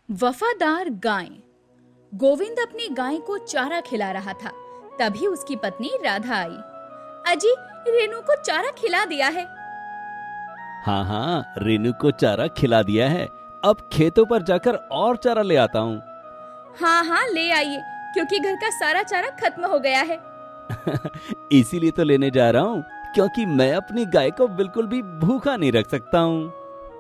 वफादार गाय। गोविंद अपनी गाय को चारा खिला रहा था। तभी उसकी पत्नी राधा आई। अजी, रेनू को चारा खिला दिया है। हाँ हाँ, रेनू को चारा खिला दिया है। अब खेतों पर जाकर और चारा ले आता हूँ। हाँ हाँ, ले आइए, क्योंकि घर का सारा चारा खत्म हो गया है। इसीलिए तो लेने जा रहा हूँ, क्योंकि मैं अपनी गाय को बिल्कुल भी भूखा नहीं रख सकता हूँ।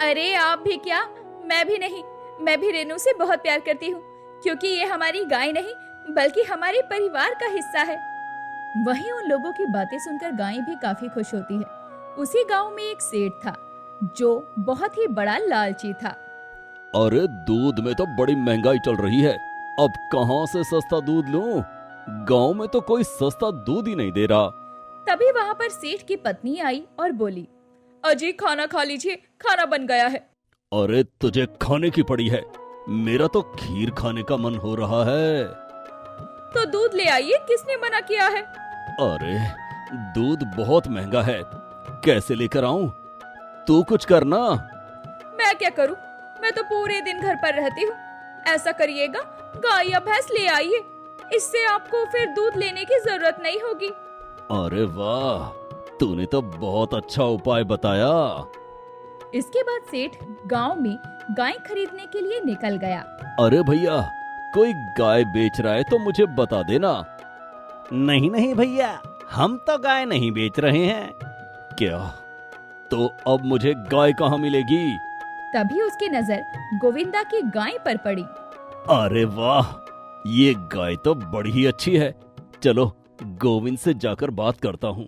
अरे आप भी क्या, मैं भी नहीं। मैं भी रेनू से बहुत प्यार करती हूँ, क्योंकि ये हमारी गाय नहीं बल्कि हमारे परिवार का हिस्सा है। वहीं उन लोगों की बातें सुनकर गाय भी काफी खुश होती है। उसी गांव में एक सेठ था जो बहुत ही बड़ा लालची था। अरे दूध में तो बड़ी महंगाई चल रही है, अब कहाँ से सस्ता दूध लूं? गांव में तो कोई सस्ता दूध ही नहीं दे रहा। तभी वहाँ पर सेठ की पत्नी आई और बोली, अजी खाना खा लीजिए, खाना बन गया है। अरे तुझे खाने की पड़ी है, मेरा तो खीर खाने का मन हो रहा है। तो दूध ले आइए, किसने मना किया है? अरे दूध बहुत महंगा है, कैसे लेकर आऊं? तू कुछ करना। मैं क्या करूं? मैं तो पूरे दिन घर पर रहती हूँ। ऐसा करिएगा, गाय या भैंस ले आइए, इससे आपको फिर दूध लेने की जरूरत नहीं होगी। अरे वाह, तूने तो बहुत अच्छा उपाय बताया। इसके बाद सेठ गांव में गाय खरीदने के लिए निकल गया। अरे भैया, कोई गाय बेच रहा है तो मुझे बता देना। नहीं नहीं भैया, हम तो गाय नहीं बेच रहे हैं। क्या? तो अब मुझे गाय कहाँ मिलेगी? तभी उसकी नजर गोविंदा की गाय पर पड़ी। अरे वाह, ये गाय तो बड़ी ही अच्छी है। चलो गोविंद से जाकर बात करता हूँ।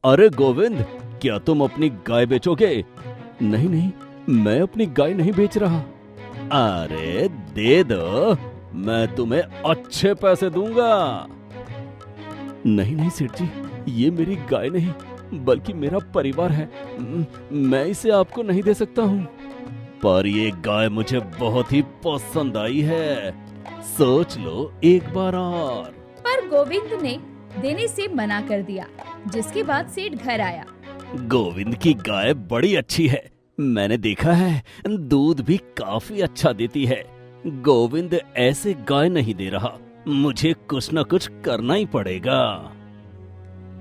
अरे गोविंद, क्या तुम अपनी गाय बेचोगे? नहीं नहीं, मैं अपनी गाय नहीं बेच रहा। अरे दे दो, मैं तुम्हें अच्छे पैसे दूंगा। नहीं नहीं सेठ जी, ये मेरी गाय नहीं बल्कि मेरा परिवार है। मैं इसे आपको नहीं दे सकता हूँ। पर ये गाय मुझे बहुत ही पसंद आई है, सोच लो एक बार और। पर गोविंद ने देने से मना कर दिया। जिसके बाद सेठ घर आया। गोविंद की गाय बड़ी अच्छी है, मैंने देखा है, दूध भी काफी अच्छा देती है। गोविंद ऐसे गाय नहीं दे रहा, मुझे कुछ न कुछ करना ही पड़ेगा।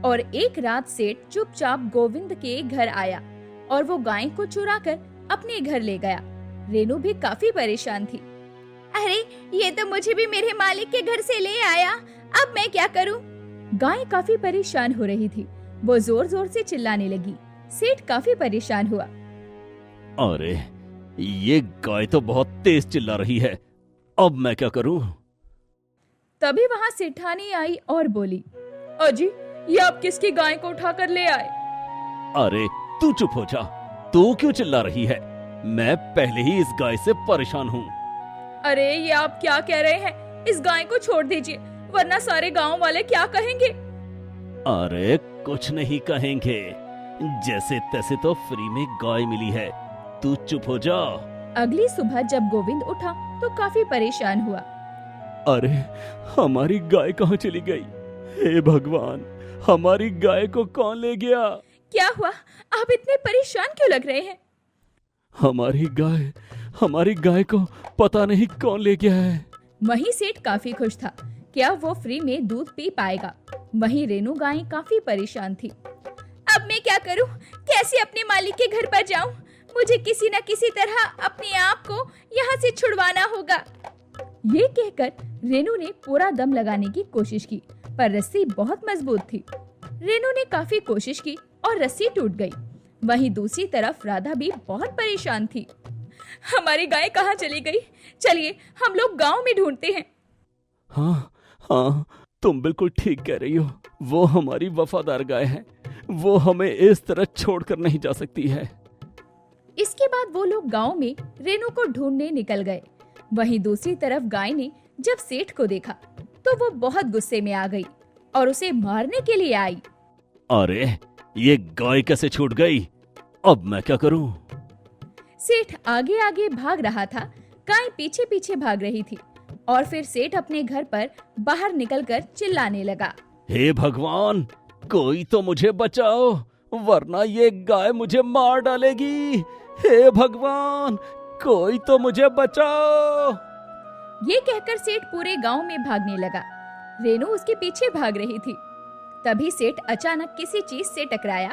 और एक रात सेठ चुपचाप गोविंद के घर आया और वो गाय को चुरा कर अपने घर ले गया। रेनू भी काफी परेशान थी। अरे ये तो मुझे भी मेरे मालिक के घर से ले आया, अब मैं क्या करूं? गाय काफी परेशान हो रही थी, वो जोर जोर से चिल्लाने लगी। सेठ काफी परेशान हुआ। अरे ये गाय तो बहुत तेज चिल्ला रही है, अब मैं क्या करूं? तभी वहाँ सेठानी आई और बोली, अजी ये आप किसकी गाय को उठाकर ले आए? अरे तू चुप हो जा, तू क्यों चिल्ला रही है? मैं पहले ही इस गाय से परेशान हूँ। अरे ये आप क्या कह रहे हैं? इस गाय को छोड़ दीजिए, वरना सारे गांव वाले क्या कहेंगे? अरे कुछ नहीं कहेंगे, जैसे तैसे तो फ्री में गाय मिली है, तू चुप हो जा। अगली सुबह जब गोविंद उठा तो काफी परेशान हुआ। अरे हमारी गाय कहाँ चली गई? हे भगवान, हमारी गाय को कौन ले गया? क्या हुआ? आप इतने परेशान क्यों लग रहे हैं? हमारी गाय को पता नहीं कौन ले गया है। वहीं सेठ काफी खुश था, क्या वो फ्री में दूध पी पाएगा। वहीं रेनू गाय काफी परेशान थी। अब मैं क्या करूं? कैसे अपने मालिक के घर पर जाऊं? मुझे किसी न किसी तरह अपने आप को यहाँ से छुड़वाना होगा। ये कहकर रेनू ने पूरा दम लगाने की कोशिश की, पर रस्सी बहुत मजबूत थी। रेनू ने काफी कोशिश की और रस्सी टूट गई। वहीं दूसरी तरफ राधा भी बहुत परेशान थी। हमारी गाय कहाँ चली गई? चलिए हम लोग गांव में ढूंढते हैं। हाँ हाँ, तुम बिल्कुल ठीक कह रही हो, वो हमारी वफादार गाय है, वो हमें इस तरह छोड़कर नहीं जा सकती है। इसके बाद वो लोग गांव में रेनू को ढूंढने निकल गए। वहीं दूसरी तरफ गाय ने जब सेठ को देखा तो वो बहुत गुस्से में आ गई और उसे मारने के लिए आई। अरे ये गाय कैसे छूट गई? अब मैं क्या करूं? सेठ आगे आगे भाग रहा था, गाय पीछे पीछे भाग रही थी और फिर सेठ अपने घर पर बाहर निकलकर चिल्लाने लगा, हे भगवान, कोई तो मुझे बचाओ, वरना ये गाय मुझे मार डालेगी। हे भगवान, कोई तो मुझे बचाओ। ये कहकर सेठ पूरे गांव में भागने लगा। रेनू उसके पीछे भाग रही थी। तभी सेठ अचानक किसी चीज से टकराया।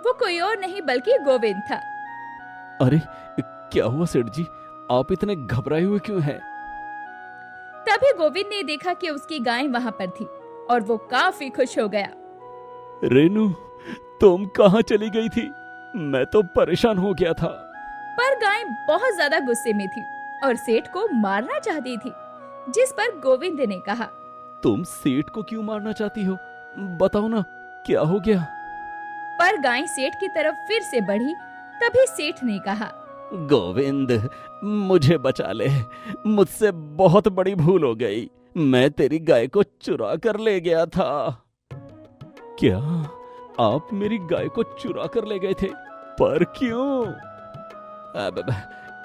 वो कोई और नहीं बल्कि गोविंद था। अरे क्या हुआ सेठ जी, आप इतने घबराए हुए क्यों हैं? तभी गोविंद ने देखा कि उसकी गाय वहां पर थी और वो काफी खुश हो गया। रेनू, तुम कहाँ चली गई थी? मैं तो परेशान हो गया था। पर गाय बहुत ज्यादा गुस्से में थी और सेठ को मारना चाहती थी, जिस पर गोविंद ने कहा, तुम सेठ को क्यों मारना चाहती हो? बताओ ना, क्या हो गया? पर गाय सेठ की तरफ फिर से बढ़ी। तभी सेठ ने कहा, गोविंद, मुझे बचा ले, मुझसे बहुत बड़ी भूल हो गई। मैं तेरी गाय को चुरा कर ले गया था। क्या आप मेरी गाय को चुरा कर ले गए थे? पर क्यों?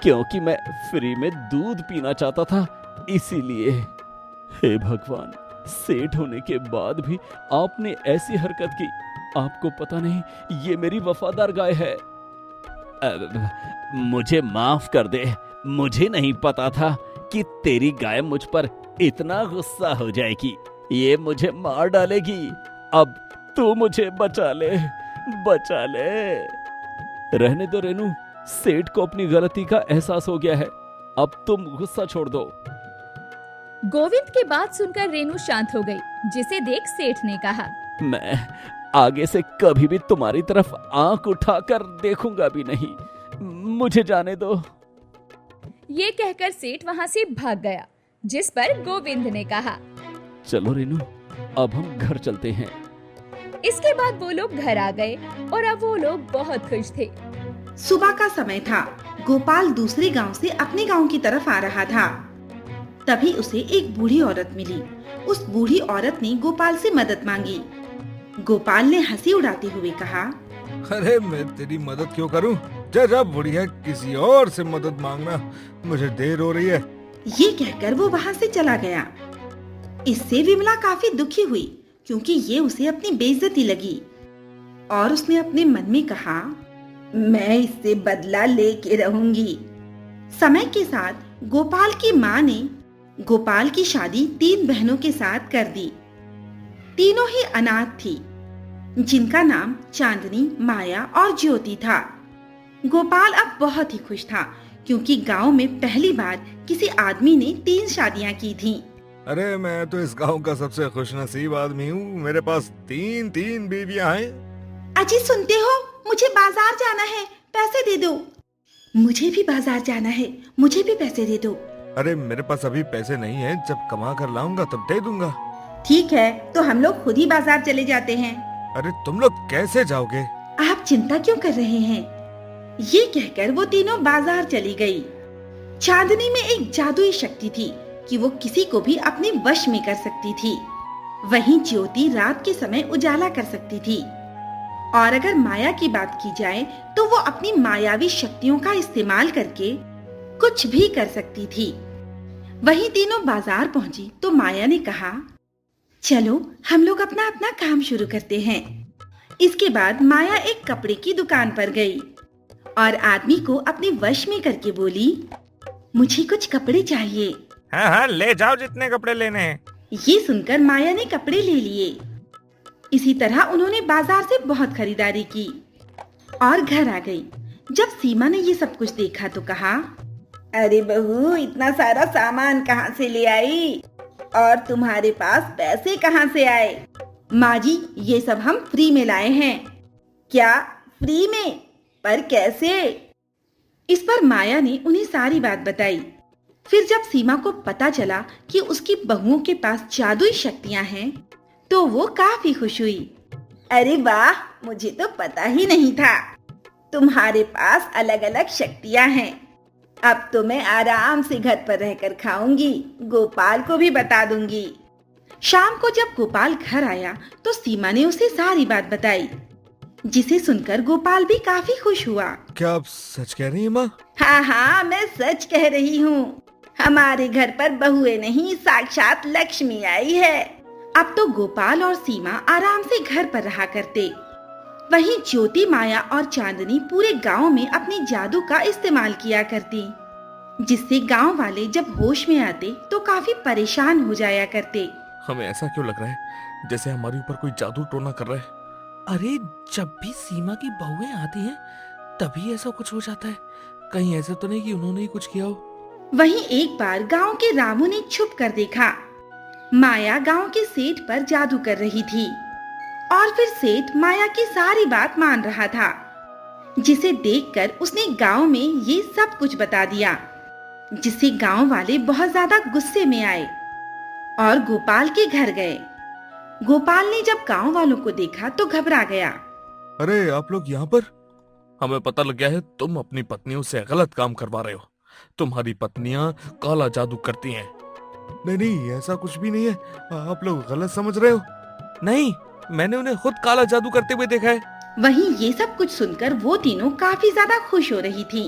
क्योंकि मैं फ्री में दूध पीना चाहता था, इसीलिए। हे भगवान, सेठ होने के बाद भी आपने ऐसी हरकत की। आपको पता नहीं ये मेरी वफादार गाय है। मुझे माफ कर दे, मुझे नहीं पता था कि तेरी गाय मुझ पर इतना गुस्सा हो जाएगी, ये मुझे मार डालेगी। अब तू मुझे बचा ले, बचा ले। रहने दो रेनू, सेठ को अपनी गलती का एहसास हो गया है। अब तुम गुस्सा छोड़ दो। गोविंद की बात सुनकर रेनू शांत हो गई, जिसे देख सेठ ने कहा, मैं आगे से कभी भी तुम्हारी तरफ आंख उठाकर देखूंगा भी नहीं। मुझे जाने दो। ये कहकर सेठ वहां से भाग गया, जिस पर गोविंद ने कहा, चलो रेनू, अब हम घर चलते हैं। इसके बाद वो लोग घर आ गए और अब वो लोग बहुत खुश थे। सुबह का समय था। गोपाल दूसरे गांव से अपने गांव की तरफ आ रहा था। तभी उसे एक बूढ़ी औरत मिली। उस बूढ़ी औरत ने गोपाल से मदद मांगी। गोपाल ने हंसी उड़ाते हुए कहा, अरे मैं तेरी मदद क्यों करूं? जा जा बुढ़िया, किसी और से मदद मांगना, मुझे देर हो रही है। ये कहकर वो वहाँ से चला गया। इससे विमला काफी दुखी हुई, क्योंकि ये उसे अपनी बेइज्जती लगी। और उसने अपने मन में कहा, मैं इससे बदला लेके रहूंगी। समय के साथ गोपाल की माँ ने गोपाल की शादी 3 बहनों के साथ कर दी। तीनों ही अनाथ थी, जिनका नाम चांदनी, माया और ज्योति था। गोपाल अब बहुत ही खुश था, क्योंकि गांव में पहली बार किसी आदमी ने 3 शादियां की थीं। अरे मैं तो इस गांव का सबसे खुशनसीब आदमी हूँ। मेरे पास 3 बीवियां हैं। अजी सुनते हो, मुझे बाजार जाना है, पैसे दे दो। मुझे भी बाजार जाना है, मुझे भी पैसे दे दो। अरे मेरे पास अभी पैसे नहीं हैं, जब कमा कर लाऊंगा तब दे दूंगा। ठीक है, तो हम लोग खुद ही बाजार चले जाते हैं। अरे तुम लोग कैसे जाओगे? आप चिंता क्यों कर रहे हैं? ये कहकर वो तीनों बाजार चली गई। चांदनी में एक जादुई शक्ति थी कि वो किसी को भी अपने वश में कर सकती थी। वहीं ज्योति रात के समय उजाला कर सकती थी। और अगर माया की बात की जाए तो वो अपनी मायावी शक्तियों का इस्तेमाल करके कुछ भी कर सकती थी। वहीं तीनों बाजार पहुंची तो माया ने कहा, चलो हम लोग अपना अपना काम शुरू करते हैं। इसके बाद माया एक कपड़े की दुकान पर गई और आदमी को अपने वश में करके बोली, मुझे कुछ कपड़े चाहिए। हाँ हाँ, ले जाओ जितने कपड़े लेने हैं। ये सुनकर माया ने कपड़े ले लिए। इसी तरह उन्होंने बाजार से बहुत खरीदारी की और घर आ गई। जब सीमा ने ये सब कुछ देखा तो कहा, अरे बहू, इतना सारा सामान कहाँ से ले आई और तुम्हारे पास पैसे कहाँ से आए? माँ जी, ये सब हम फ्री में लाए हैं। क्या फ्री में? पर कैसे? इस पर माया ने उन्हें सारी बात बताई। फिर जब सीमा को पता चला कि उसकी बहुओं के पास जादुई शक्तियां हैं, तो वो काफी खुश हुई। अरे वाह, मुझे तो पता ही नहीं था तुम्हारे पास अलग अलग शक्तियां हैं। अब तो मैं आराम से घर पर रहकर खाऊंगी, गोपाल को भी बता दूंगी। शाम को जब गोपाल घर आया तो सीमा ने उसे सारी बात बताई, जिसे सुनकर गोपाल भी काफी खुश हुआ। क्या आप सच कह रही हैं माँ? हाँ हाँ, मैं सच कह रही हूँ। हमारे घर पर बहुएं नहीं, साक्षात लक्ष्मी आई है। अब तो गोपाल और सीमा आराम से घर पर रहा करते। वहीं ज्योति, माया और चांदनी पूरे गांव में अपनी जादू का इस्तेमाल किया करती। जिससे गांव वाले जब होश में आते तो काफी परेशान हो जाया करते। हमें ऐसा क्यों लग रहा है जैसे हमारे ऊपर कोई जादू टोना कर रहा है। अरे जब भी सीमा की बहुएं आती हैं तभी ऐसा कुछ हो जाता है। कहीं ऐसा तो नहीं कि उन्होंने ही कुछ किया हो। वहीं एक बार गांव के रामू ने छुप कर देखा माया गांव के सेठ पर जादू कर रही थी और फिर सेठ माया की सारी बात मान रहा था, जिसे देखकर उसने गांव में ये सब कुछ बता दिया, जिससे गांव वाले बहुत ज्यादा गुस्से में आए और गोपाल के घर गए। गोपाल ने जब गांव वालों को देखा तो घबरा गया। अरे आप लोग यहाँ पर? हमें पता लग गया है तुम अपनी पत्नियों से गलत काम करवा रहे हो। तुम्हारी पत्नियां काला जादू करती हैं। नहीं नहीं, ऐसा कुछ भी नहीं है, आप लोग गलत समझ रहे हो। नहीं, मैंने उन्हें खुद काला जादू करते हुए देखा है। वहीं ये सब कुछ सुनकर वो तीनों काफी ज्यादा खुश हो रही थी।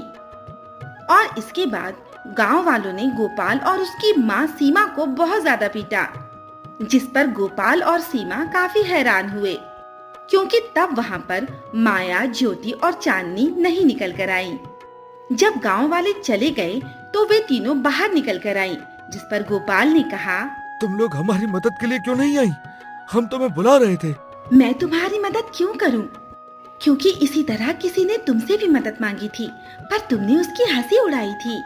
और इसके बाद गांव वालों ने गोपाल और उसकी माँ सीमा को बहुत ज्यादा पीटा, जिस पर गोपाल और सीमा काफी हैरान हुए, क्योंकि तब वहाँ पर माया, ज्योति और चांदनी नहीं निकल कर आई। जब गांव वाले चले गए तो वे तीनों बाहर निकल कर आई, जिस पर गोपाल ने कहा, तुम लोग हमारी मदद के लिए क्यों नहीं आई? हम तुम्हें बुला रहे थे। मैं तुम्हारी मदद क्यों करूं? क्योंकि इसी तरह किसी ने तुमसे भी मदद मांगी थी, पर तुमने उसकी हंसी उड़ाई थी।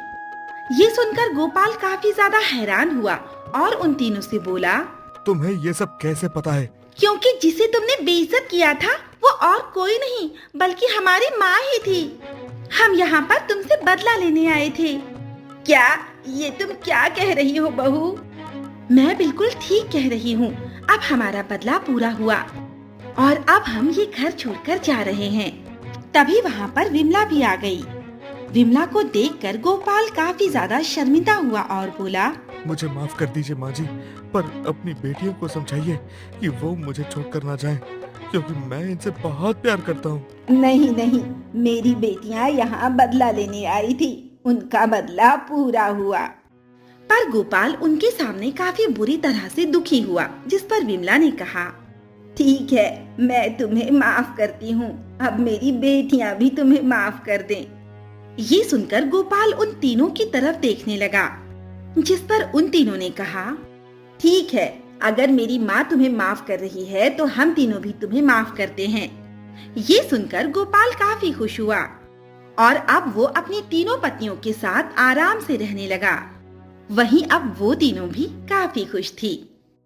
ये सुनकर गोपाल काफी ज्यादा हैरान हुआ और उन तीनों से बोला, तुम्हें ये सब कैसे पता है? क्योंकि जिसे तुमने बेइज्जत किया था वो और कोई नहीं बल्कि हमारी माँ ही थी। हम यहाँ पर तुमसे बदला लेने आए थे। क्या ये तुम क्या कह रही हो बहू? मैं बिल्कुल ठीक कह रही हूँ। अब हमारा बदला पूरा हुआ और अब हम ये घर छोड़कर जा रहे हैं। तभी वहाँ पर विमला भी आ गई। विमला को देखकर गोपाल काफी ज्यादा शर्मिंदा हुआ और बोला, मुझे माफ कर दीजिए माँ जी, पर अपनी बेटियों को समझाइए कि वो मुझे छोड़कर ना जाएं, क्योंकि मैं इनसे बहुत प्यार करता हूँ। नहीं नहीं, मेरी बेटियां यहाँ बदला लेने आई थी, उनका बदला पूरा हुआ। पर गोपाल उनके सामने काफी बुरी तरह से दुखी हुआ, जिस पर विमला ने कहा, ठीक है, मैं तुम्हें माफ करती हूँ, अब मेरी बेटियां भी तुम्हें माफ कर दें। ये सुनकर गोपाल उन तीनों की तरफ देखने लगा, जिस पर उन तीनों ने कहा, ठीक है, अगर मेरी माँ तुम्हें माफ कर रही है तो हम तीनों भी तुम्हें माफ करते हैं। ये सुनकर गोपाल काफी खुश हुआ और अब वो अपनी तीनों पत्नियों के साथ आराम से रहने लगा। वहीं अब वो तीनों भी काफी खुश थी।